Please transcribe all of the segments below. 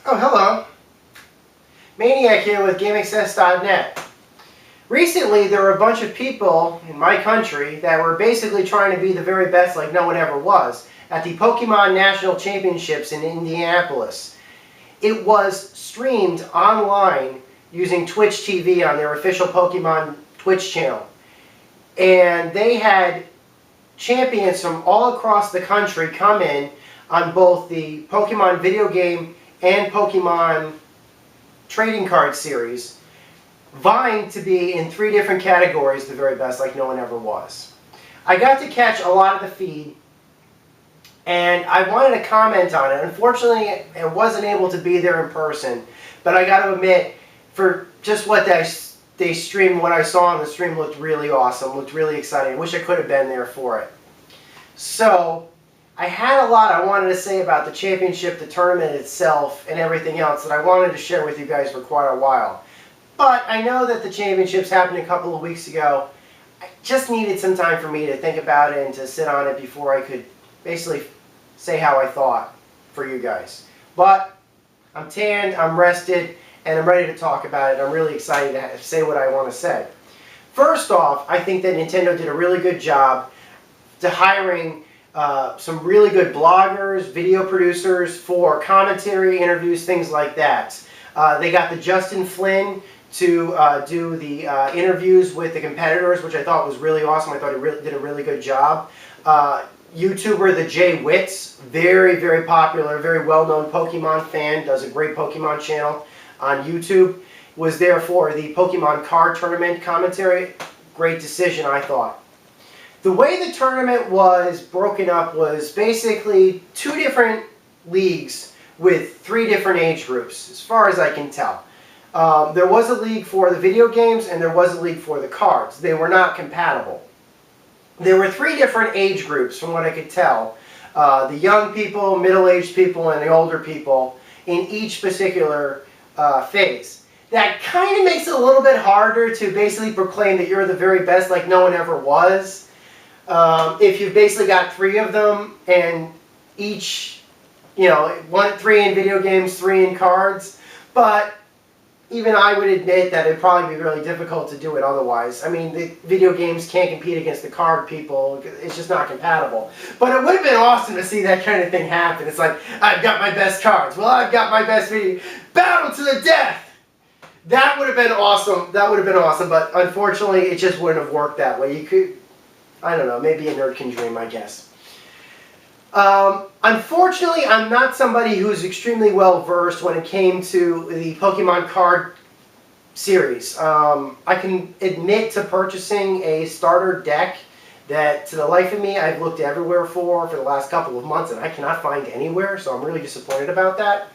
Oh, hello. Maniac here with GameAccess.net. Recently, there were a bunch of people in my country that were basically trying to be the very best like no one ever was at the Pokémon National Championships in Indianapolis. It was streamed online using Twitch TV on their official Pokémon Twitch channel. And they had champions from all across the country come in on both the Pokémon video game and Pokémon trading card series, vying to be in 3 different categories the very best like no one ever was. I got to catch a lot of the feed, and I wanted to comment on it. Unfortunately, I wasn't able to be there in person, but I got to admit, for just what they streamed, what I saw on the stream looked really awesome, looked really exciting. I wish I could have been there for it. So, I had a lot I wanted to say about the championship, the tournament itself, and everything else that I wanted to share with you guys for quite a while. But I know that the championships happened a couple of weeks ago. I just needed some time for me to think about it and to sit on it before I could basically say how I thought for you guys. But I'm tanned, I'm rested, and I'm ready to talk about it. I'm really excited to say what I want to say. First off, I think that Nintendo did a really good job to hiring some really good bloggers, video producers for commentary, interviews, things like that. They got the Justin Flynn to do the interviews with the competitors, which I thought was really awesome. I thought he did a really good job. YouTuber the Jay Witz, very, very popular, very well-known Pokemon fan, does a great Pokemon channel on YouTube, was there for the Pokemon card tournament commentary. Great decision, I thought. The way the tournament was broken up was basically 2 different leagues with 3 different age groups, as far as I can tell. There was a league for the video games and there was a league for the cards. They were not compatible. There were 3 different age groups from what I could tell. The young people, middle-aged people, and the older people in each particular phase. That kind of makes it a little bit harder to basically proclaim that you're the very best like no one ever was. If you've basically got 3 of them and each, 3 in video games, 3 in cards. But even I would admit that it'd probably be really difficult to do it otherwise. I mean, the video games can't compete against the card people. It's just not compatible. But it would have been awesome to see that kind of thing happen. It's like, I've got my best cards. Well, I've got my best video. Battle to the death! That would have been awesome. That would have been awesome. But unfortunately, it just wouldn't have worked that way. You could, I don't know, maybe a nerd can dream, I guess. Unfortunately, I'm not somebody who's extremely well versed when it came to the Pokemon card series. I can admit to purchasing a starter deck that, to the life of me, I've looked everywhere for the last couple of months, and I cannot find anywhere, so I'm really disappointed about that.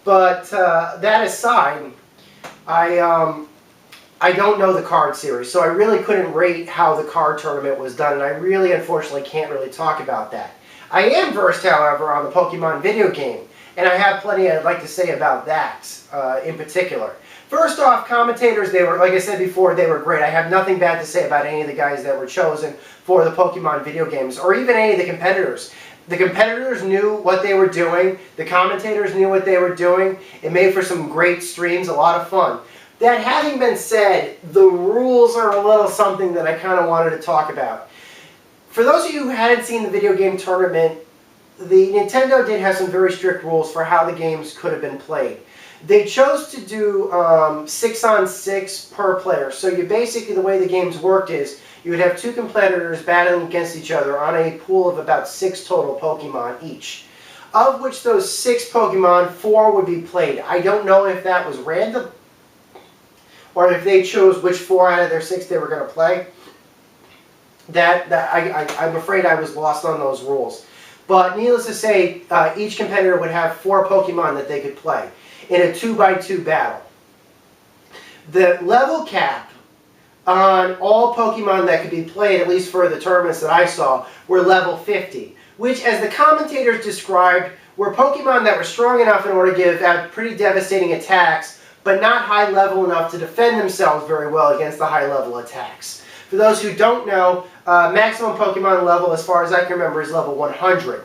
But that aside, I don't know the card series, so I really couldn't rate how the card tournament was done, and I really, unfortunately, can't really talk about that. I am versed, however, on the Pokemon video game, and I have plenty I'd like to say about that in particular. First off, commentators, they were, like I said before, they were great. I have nothing bad to say about any of the guys that were chosen for the Pokemon video games, or even any of the competitors. The competitors knew what they were doing. The commentators knew what they were doing. It made for some great streams, a lot of fun. That having been said, the rules are a little something that I kind of wanted to talk about. For those of you who hadn't seen the video game tournament, the Nintendo did have some very strict rules for how the games could have been played. They chose to do 6-on-6 per player. So you basically, the way the games worked is, you would have 2 competitors battling against each other on a pool of about 6 total Pokemon each. Of which those 6 Pokemon, 4 would be played. I don't know if that was random, or if they chose which 4 out of their 6 they were going to play. I'm afraid I was lost on those rules. But needless to say, each competitor would have 4 Pokemon that they could play in a 2x2 battle. The level cap on all Pokemon that could be played, at least for the tournaments that I saw, were level 50. Which, as the commentators described, were Pokemon that were strong enough in order to give out pretty devastating attacks, but not high level enough to defend themselves very well against the high level attacks. For those who don't know, maximum Pokemon level, as far as I can remember, is level 100.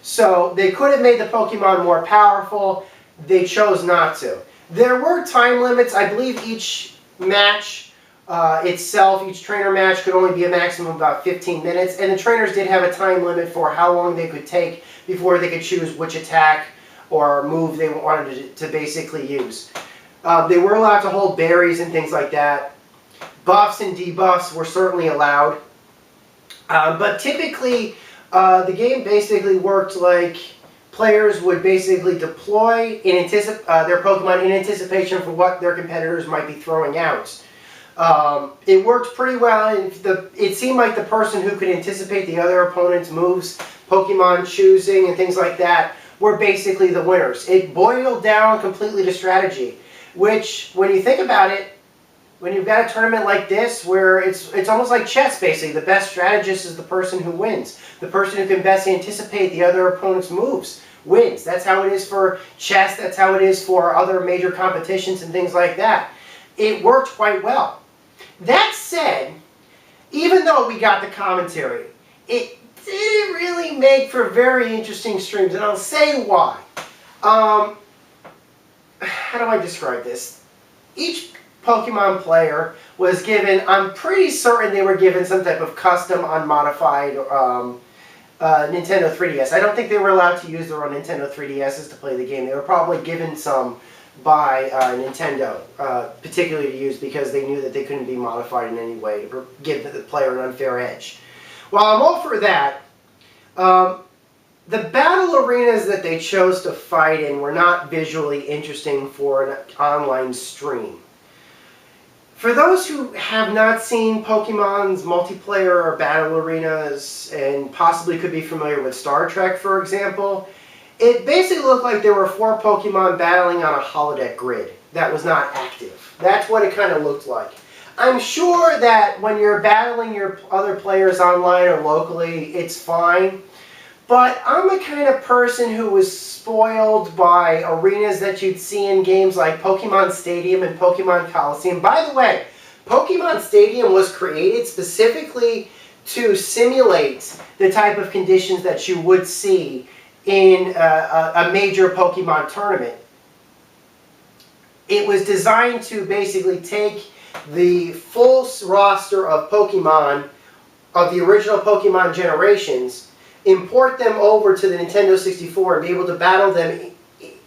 So they could have made the Pokemon more powerful, they chose not to. There were time limits. I believe each match itself, each trainer match could only be a maximum of about 15 minutes, and the trainers did have a time limit for how long they could take before they could choose which attack or move they wanted to basically use. They were allowed to hold berries and things like that. Buffs and debuffs were certainly allowed. But typically, the game basically worked like players would basically deploy their Pokemon in anticipation for what their competitors might be throwing out. It worked pretty well. It seemed like the person who could anticipate the other opponent's moves, Pokemon choosing and things like that, were basically the winners. It boiled down completely to strategy, which, when you think about it, when you've got a tournament like this where it's almost like chess, basically. The best strategist is the person who wins. The person who can best anticipate the other opponent's moves wins. That's how it is for chess. That's how it is for other major competitions and things like that. It worked quite well. That said, even though we got the commentary, it didn't really make for very interesting streams, and I'll say why. How do I describe this? Each Pokemon player was given, I'm pretty certain they were given some type of custom unmodified Nintendo 3DS. I don't think they were allowed to use their own Nintendo 3DSs to play the game. They were probably given some by Nintendo, particularly to use because they knew that they couldn't be modified in any way to give the player an unfair edge. While I'm all for that, the battle arenas that they chose to fight in were not visually interesting for an online stream. For those who have not seen Pokemon's multiplayer or battle arenas and possibly could be familiar with Star Trek, for example, it basically looked like there were 4 Pokemon battling on a holodeck grid that was not active. That's what it kind of looked like. I'm sure that when you're battling your other players online or locally, it's fine. But I'm the kind of person who was spoiled by arenas that you'd see in games like Pokemon Stadium and Pokemon Coliseum. By the way, Pokemon Stadium was created specifically to simulate the type of conditions that you would see in a major Pokemon tournament. It was designed to basically take the full roster of Pokemon, of the original Pokemon generations, import them over to the Nintendo 64 and be able to battle them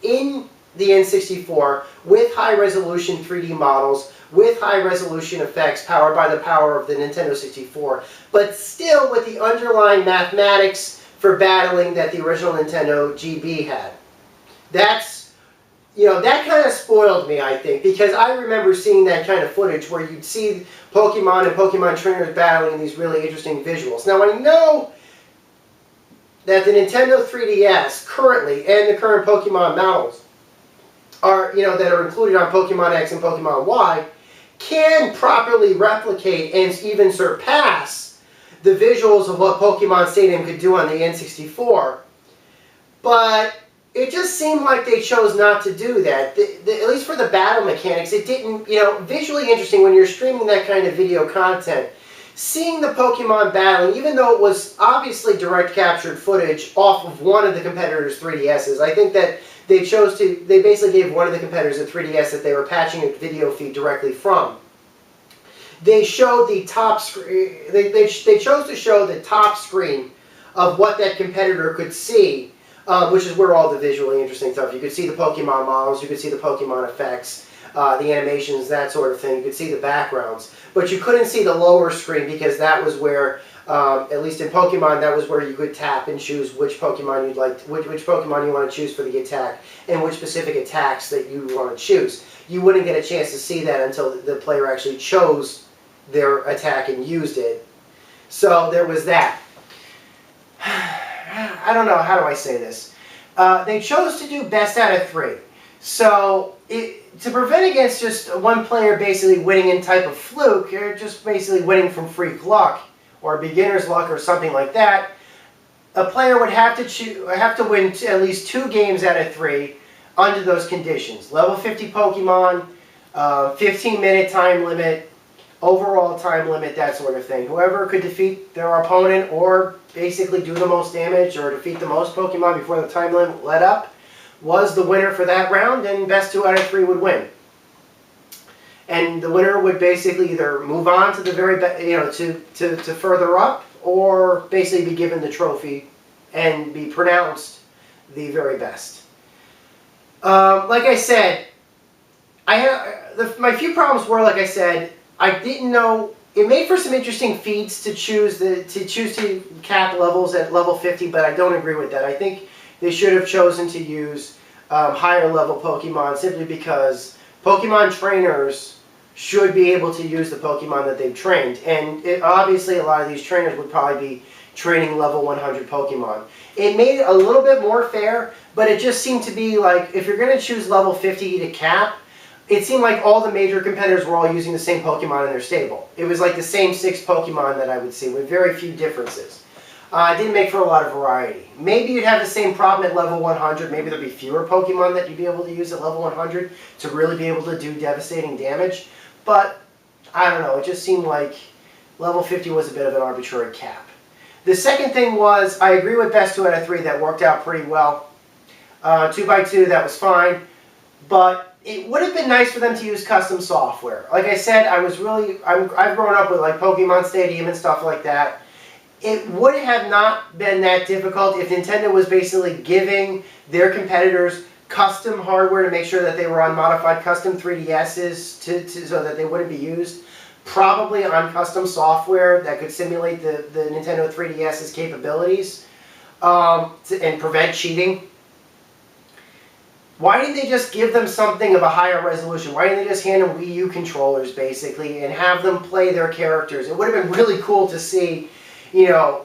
in the N64 with high-resolution 3D models, with high-resolution effects powered by the power of the Nintendo 64, but still with the underlying mathematics for battling that the original Nintendo GB had. That's, that kind of spoiled me, I think, because I remember seeing that kind of footage where you'd see Pokemon and Pokemon trainers battling in these really interesting visuals. Now, I know that the Nintendo 3DS currently, and the current Pokemon models, are, that are included on Pokemon X and Pokemon Y, can properly replicate and even surpass the visuals of what Pokemon Stadium could do on the N64. But it just seemed like they chose not to do that. At least for the battle mechanics, it didn't, visually interesting when you're streaming that kind of video content. Seeing the Pokemon battling, even though it was obviously direct captured footage off of one of the competitors' 3DSs, I think that they basically gave one of the competitors a 3DS that they were patching a video feed directly from. They showed the top screen, they chose to show the top screen of what that competitor could see, which is where all the visually interesting stuff. You could see the Pokemon models, you could see the Pokemon effects, the animations, that sort of thing. You could see the backgrounds. But you couldn't see the lower screen because that was where, at least in Pokemon, that was where you could tap and choose which Pokemon you'd like, which Pokemon you want to choose for the attack, and which specific attacks that you want to choose. You wouldn't get a chance to see that until the player actually chose their attack and used it. So there was that. I don't know, how do I say this? They chose to do best out of 3. So, to prevent against just one player basically winning in type of fluke, or just basically winning from freak luck, or beginner's luck, or something like that, a player would have to win at least 2 games out of 3 under those conditions. Level 50 Pokemon, 15-minute time limit, overall time limit, that sort of thing. Whoever could defeat their opponent, or basically do the most damage, or defeat the most Pokemon before the time limit let up, was the winner for that round, and best 2 out of 3 would win. And the winner would basically either move on to the very to further up, or basically be given the trophy and be pronounced the very best. Like I said, my few problems were, like I said, I didn't know. It made for some interesting feats to choose to cap levels at level 50, but I don't agree with that. I think they should have chosen to use higher level Pokemon, simply because Pokemon trainers should be able to use the Pokemon that they've trained. And obviously a lot of these trainers would probably be training level 100 Pokemon. It made it a little bit more fair, but it just seemed to be like, if you're going to choose level 50 to cap, it seemed like all the major competitors were all using the same Pokemon in their stable. It was like the same 6 Pokemon that I would see, with very few differences. It didn't make for a lot of variety. Maybe you'd have the same problem at level 100. Maybe there'd be fewer Pokemon that you'd be able to use at level 100 to really be able to do devastating damage. But, I don't know, it just seemed like level 50 was a bit of an arbitrary cap. The second thing was, I agree with best 2 out of 3, that worked out pretty well. 2x2, that was fine. But it would have been nice for them to use custom software. Like I said, I've grown up with like Pokemon Stadium and stuff like that. It would have not been that difficult if Nintendo was basically giving their competitors custom hardware to make sure that they were on modified custom 3DSs so that they wouldn't be used. Probably on custom software that could simulate the Nintendo 3DS's capabilities and prevent cheating. Why didn't they just give them something of a higher resolution? Why didn't they just hand them Wii U controllers, basically, and have them play their characters? It would have been really cool to see, you know,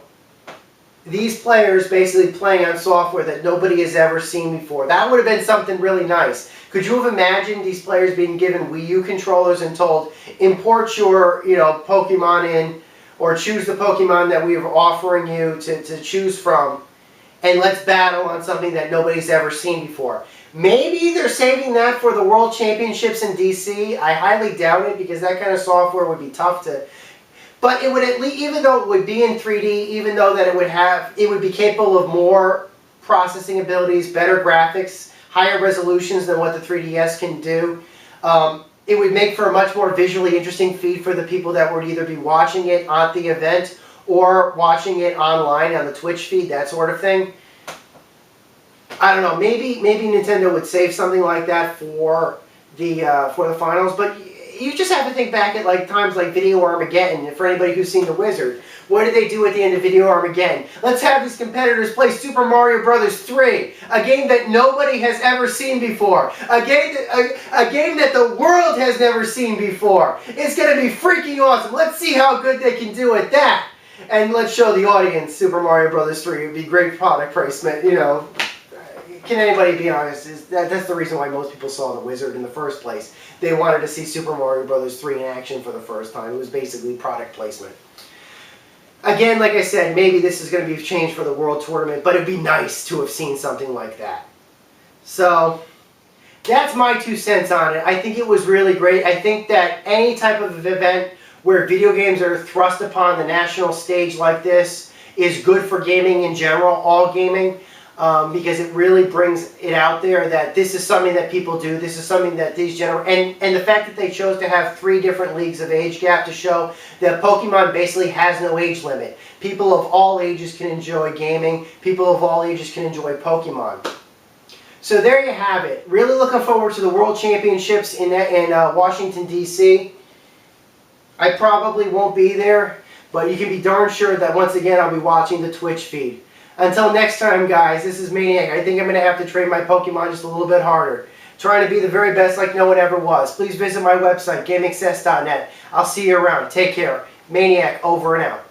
these players basically playing on software that nobody has ever seen before. That would have been something really nice. Could you have imagined these players being given Wii U controllers and told, import your, Pokemon in, or choose the Pokemon that we are offering you to choose from, and let's battle on something that nobody's ever seen before? Maybe they're saving that for the World Championships in DC. I highly doubt it, because that kind of software would be tough to... But it would at least, even though it would be in 3D, even though that it would be capable of more processing abilities, better graphics, higher resolutions than what the 3DS can do, it would make for a much more visually interesting feed for the people that would either be watching it at the event or watching it online on the Twitch feed, that sort of thing. I don't know. Maybe Nintendo would save something like that for the finals, but you just have to think back at like times like Video Armageddon. For anybody who's seen The Wizard, what did they do at the end of Video Armageddon? Let's have these competitors play Super Mario Bros. 3, a game that nobody has ever seen before, a game that the world has never seen before. It's going to be freaking awesome. Let's see how good they can do at that, and let's show the audience Super Mario Bros. 3. It would be great product placement, you know. Can anybody be honest? That's the reason why most people saw The Wizard in the first place. They wanted to see Super Mario Bros. 3 in action for the first time. It was basically product placement. Again, like I said, maybe this is going to be changed for the World Tournament, but it'd be nice to have seen something like that. So, that's my 2 cents on it. I think it was really great. I think that any type of event where video games are thrust upon the national stage like this is good for gaming in general, all gaming. Because it really brings it out there that this is something that people do. This is something that these and the fact that they chose to have 3 different leagues of age gap to show that Pokemon basically has no age limit. People of all ages can enjoy gaming. People of all ages can enjoy Pokemon. So there you have it. Really looking forward to the World Championships in Washington, D.C. I probably won't be there, but you can be darn sure that once again I'll be watching the Twitch feed. Until next time, guys, this is Maniac. I think I'm going to have to train my Pokemon just a little bit harder. Trying to be the very best like no one ever was. Please visit my website, GameAccess.net. I'll see you around. Take care. Maniac, over and out.